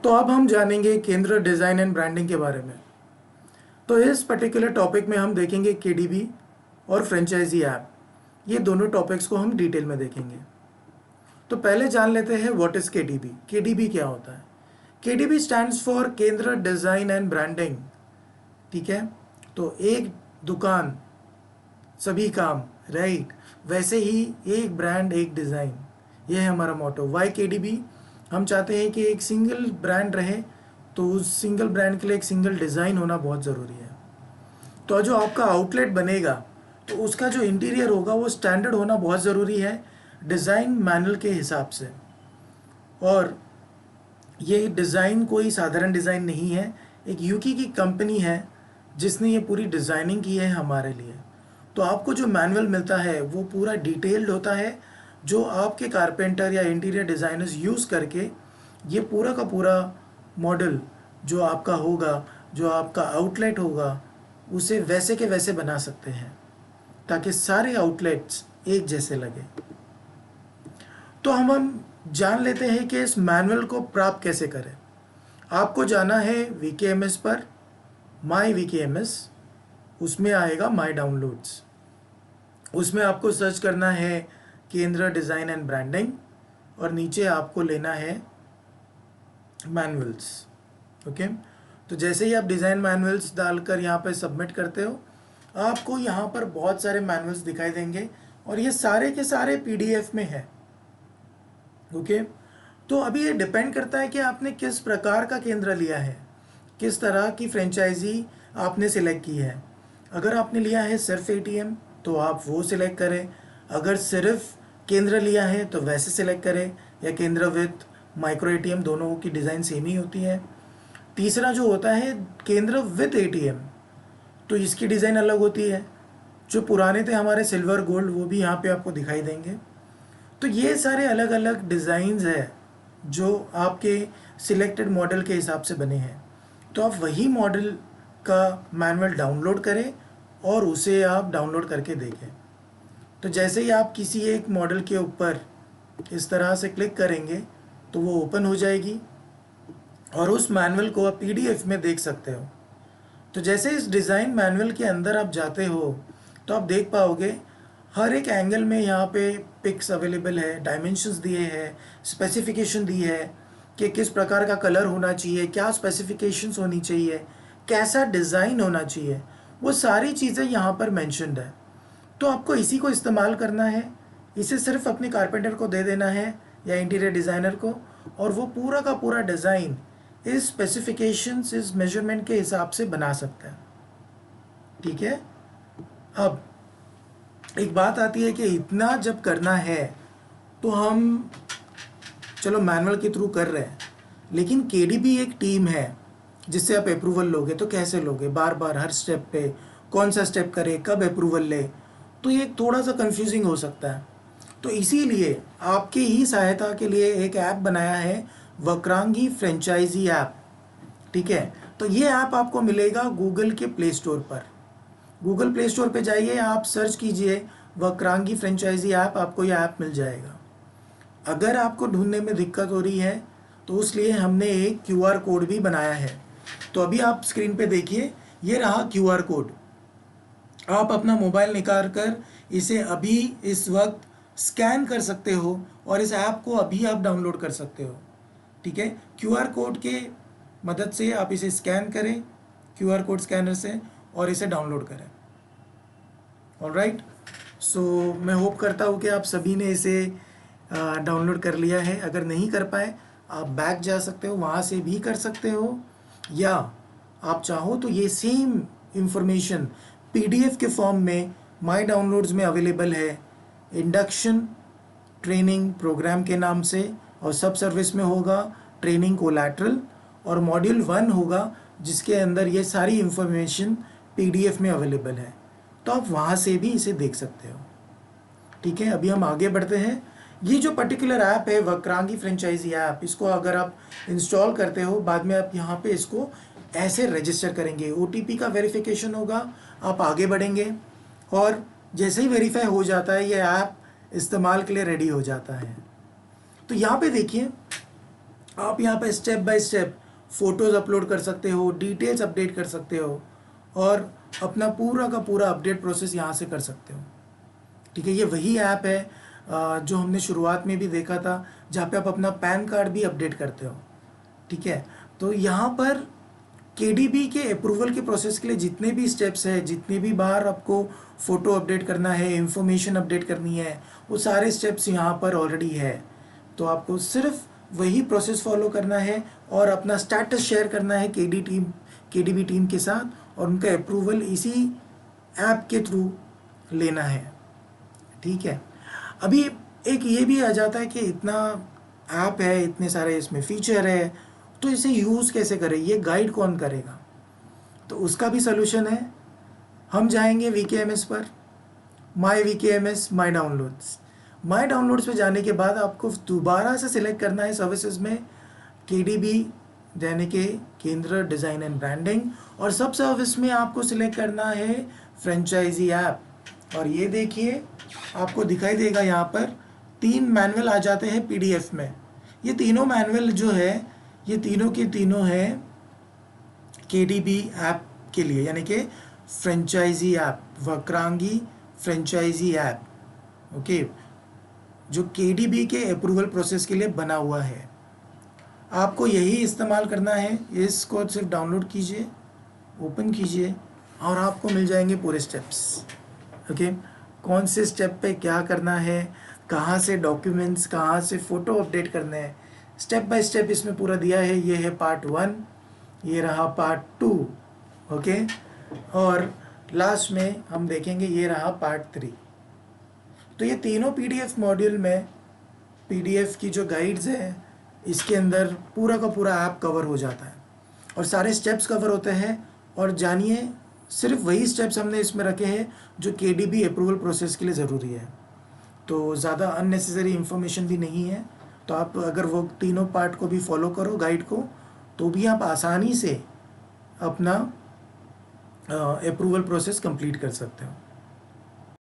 तो अब हम जानेंगे केंद्र डिज़ाइन एंड ब्रांडिंग के बारे में। तो इस पर्टिकुलर टॉपिक में हम देखेंगे केडीबी और फ्रेंचाइजी ऐप। ये दोनों टॉपिक्स को हम डिटेल में देखेंगे। तो पहले जान लेते हैं व्हाट इज़ केडीबी। केडीबी क्या होता है? केडीबी स्टैंड्स फॉर केंद्र डिज़ाइन एंड ब्रांडिंग। ठीक है, तो एक दुकान सभी काम, राइट। वैसे ही एक ब्रांड एक डिज़ाइन, ये है हमारा मोटो। Y KDB? हम चाहते हैं कि एक सिंगल ब्रांड रहे, तो उस सिंगल ब्रांड के लिए एक सिंगल डिज़ाइन होना बहुत ज़रूरी है। तो जो आपका आउटलेट बनेगा तो उसका जो इंटीरियर होगा वो स्टैंडर्ड होना बहुत ज़रूरी है डिज़ाइन मैनुअल के हिसाब से। और ये डिज़ाइन कोई साधारण डिज़ाइन नहीं है, एक यूकी की कंपनी है जिसने ये पूरी डिज़ाइनिंग की है हमारे लिए। तो आपको जो मैनुअल मिलता है वो पूरा डिटेल्ड होता है, जो आपके कारपेंटर या इंटीरियर डिज़ाइनर्स यूज़ करके ये पूरा का पूरा मॉडल जो आपका होगा, जो आपका आउटलेट होगा, उसे वैसे के वैसे बना सकते हैं ताकि सारे आउटलेट्स एक जैसे लगे। तो हम जान लेते हैं कि इस मैनुअल को प्राप्त कैसे करें। आपको जाना है वीकेएमएस पर, माई वीकेएमएस, उसमें आएगा माई डाउनलोड्स। उसमें आपको सर्च करना है केंद्र डिज़ाइन एंड ब्रांडिंग और नीचे आपको लेना है मैनुअल्स। ओके, तो जैसे ही आप डिज़ाइन मैनुअल्स डालकर यहाँ पर सबमिट करते हो, आपको यहाँ पर बहुत सारे मैनुअल्स दिखाई देंगे और ये सारे के सारे पीडीएफ में है। ओके, तो अभी ये डिपेंड करता है कि आपने किस प्रकार का केंद्र लिया है, किस तरह की फ्रेंचाइजी आपने सिलेक्ट की है। अगर आपने लिया है सिर्फ एटीएम तो आप वो सिलेक्ट करें, अगर सिर्फ केंद्र लिया है तो वैसे सिलेक्ट करें, या केंद्र विथ माइक्रो एटीएम, दोनों की डिज़ाइन सेम ही होती है। तीसरा जो होता है केंद्र विथ एटीएम, तो इसकी डिज़ाइन अलग होती है। जो पुराने थे हमारे सिल्वर गोल्ड, वो भी यहाँ पे आपको दिखाई देंगे। तो ये सारे अलग अलग डिज़ाइंस है जो आपके सिलेक्टेड मॉडल के हिसाब से बने हैं। तो आप वही मॉडल का मैनुअल डाउनलोड करें और उसे आप डाउनलोड करके देखें। तो जैसे ही आप किसी एक मॉडल के ऊपर इस तरह से क्लिक करेंगे तो वो ओपन हो जाएगी और उस मैनुअल को आप पीडीएफ में देख सकते हो। तो जैसे इस डिज़ाइन मैनुअल के अंदर आप जाते हो तो आप देख पाओगे हर एक एंगल में यहाँ पे पिक्स अवेलेबल है, डायमेंशंस दिए हैं, स्पेसिफिकेशन दी है कि किस प्रकार का कलर होना चाहिए, क्या स्पेसिफिकेशंस होनी चाहिए, कैसा डिज़ाइन होना चाहिए, वो सारी चीज़ें यहाँ पर मेंशन्ड है। तो आपको इसी को इस्तेमाल करना है, इसे सिर्फ अपने कारपेंटर को दे देना है या इंटीरियर डिज़ाइनर को, और वो पूरा का पूरा डिज़ाइन इस स्पेसिफिकेशंस, इस मेजरमेंट के हिसाब से बना सकता है। ठीक है, अब एक बात आती है कि इतना जब करना है तो हम चलो मैनुअल के थ्रू कर रहे हैं, लेकिन केडीबी एक टीम है जिससे आप अप्रूवल लोगे। तो कैसे लोगे? बार बार हर स्टेप पे कौन सा स्टेप करे, कब अप्रूवल ले, तो ये थोड़ा सा कंफ्यूजिंग हो सकता है। तो इसीलिए आपके ही सहायता के लिए एक ऐप बनाया है, वक्रांगी फ्रेंचाइजी ऐप। ठीक है, तो ये ऐप आपको मिलेगा गूगल के प्ले स्टोर पर। गूगल प्ले स्टोर पे जाइए, आप सर्च कीजिए वक्रांगी फ्रेंचाइजी ऐप, आपको यह ऐप मिल जाएगा। अगर आपको ढूंढने में दिक्कत हो रही है तो उसलिए हमने एक क्यूआर कोड भी बनाया है। तो अभी आप स्क्रीन पे देखिए, ये रहा क्यूआर कोड। आप अपना मोबाइल निकाल कर इसे अभी इस वक्त स्कैन कर सकते हो और इस ऐप को अभी आप डाउनलोड कर सकते हो। ठीक है, क्यूआर कोड के मदद से आप इसे स्कैन करें, क्यूआर कोड स्कैनर से, और इसे डाउनलोड करें। ऑलराइट, सो मैं होप करता हूँ कि आप सभी ने इसे डाउनलोड कर लिया है। अगर नहीं कर पाए आप बैक जा सकते हो, वहाँ से भी कर सकते हो, या आप चाहो तो ये सेम इंफॉर्मेशन पीडीएफ के फॉर्म में माई डाउनलोड्स में अवेलेबल है, इंडक्शन ट्रेनिंग प्रोग्राम के नाम से, और सब सर्विस में होगा ट्रेनिंग कोलैटरल, और मॉड्यूल 1 होगा जिसके अंदर ये सारी इंफॉर्मेशन पीडीएफ में अवेलेबल है। तो आप वहाँ से भी इसे देख सकते हो। ठीक है, अभी हम आगे बढ़ते हैं। ये जो पर्टिकुलर ऐप है वक्रांगी फ्रेंचाइजी ऐप, इसको अगर आप इंस्टॉल करते हो, बाद में आप यहाँ पे इसको ऐसे रजिस्टर करेंगे, ओटीपी का वेरिफिकेशन होगा, आप आगे बढ़ेंगे और जैसे ही वेरीफाई हो जाता है ये ऐप इस्तेमाल के लिए रेडी हो जाता है। तो यहाँ पे देखिए, आप यहाँ पे step by step photos upload कर सकते हो, डिटेल्स अपडेट कर सकते हो और अपना पूरा का पूरा अपडेट प्रोसेस यहाँ से कर सकते हो। ठीक है, ये वही ऐप है जो हमने शुरुआत में भी देखा था, जहाँ पे आप अपना पैन कार्ड भी अपडेट करते हो। ठीक है, तो यहाँ पर केडीबी के अप्रूवल के प्रोसेस के लिए जितने भी स्टेप्स हैं, जितनी भी बार आपको फ़ोटो अपडेट करना है, इंफॉर्मेशन अपडेट करनी है, वो सारे स्टेप्स यहाँ पर ऑलरेडी है। तो आपको सिर्फ वही प्रोसेस फॉलो करना है और अपना स्टेटस शेयर करना है केडीबी टीम के साथ, और उनका अप्रूवल इसी ऐप के थ्रू लेना है। ठीक है, अभी एक ये भी आ जाता है कि इतना ऐप है, इतने सारे इसमें फीचर है, तो इसे यूज़ कैसे करें, ये गाइड कौन करेगा? तो उसका भी सोल्यूशन है। हम जाएंगे VKMS पर, माई VKMS माई डाउनलोड्स। माई डाउनलोड्स पे जाने के बाद आपको दोबारा से सिलेक्ट करना है सर्विसेज में KDB यानी कि केंद्र डिज़ाइन एंड ब्रांडिंग, और सब सर्विस में आपको सिलेक्ट करना है फ्रेंचाइजी ऐप। और ये देखिए आपको दिखाई देगा यहाँ पर 3 मैनुअल आ जाते हैं PDF में। ये तीनों मैनुअल जो है, ये तीनों के तीनों है KDB ऐप के लिए, यानी कि franchisee app, Vakrangee franchisee app. Okay, जो KDB के अप्रूवल प्रोसेस के लिए बना हुआ है। आपको यही इस्तेमाल करना है। इसको सिर्फ डाउनलोड कीजिए, ओपन कीजिए और आपको मिल जाएंगे पूरे स्टेप्स। ओके, कौन से स्टेप पे क्या करना है, कहाँ से डॉक्यूमेंट्स, कहाँ से फ़ोटो अपडेट करने हैं, स्टेप बाय स्टेप इसमें पूरा दिया है। ये है पार्ट 1, ये रहा पार्ट 2। ओके, और लास्ट में हम देखेंगे ये रहा पार्ट 3। तो ये तीनों PDF मॉड्यूल में PDF की जो गाइड्स है, इसके अंदर पूरा का पूरा ऐप कवर हो जाता है और सारे स्टेप्स कवर होते हैं। और जानिए, सिर्फ वही स्टेप्स हमने इसमें रखे हैं जो KDB अप्रूवल प्रोसेस के लिए ज़रूरी है। तो ज़्यादा अननेसेसरी इन्फॉर्मेशन भी नहीं है। तो आप अगर वो तीनों पार्ट को भी फॉलो करो, गाइड को, तो भी आप आसानी से अपना अप्रूवल प्रोसेस कंप्लीट कर सकते हो।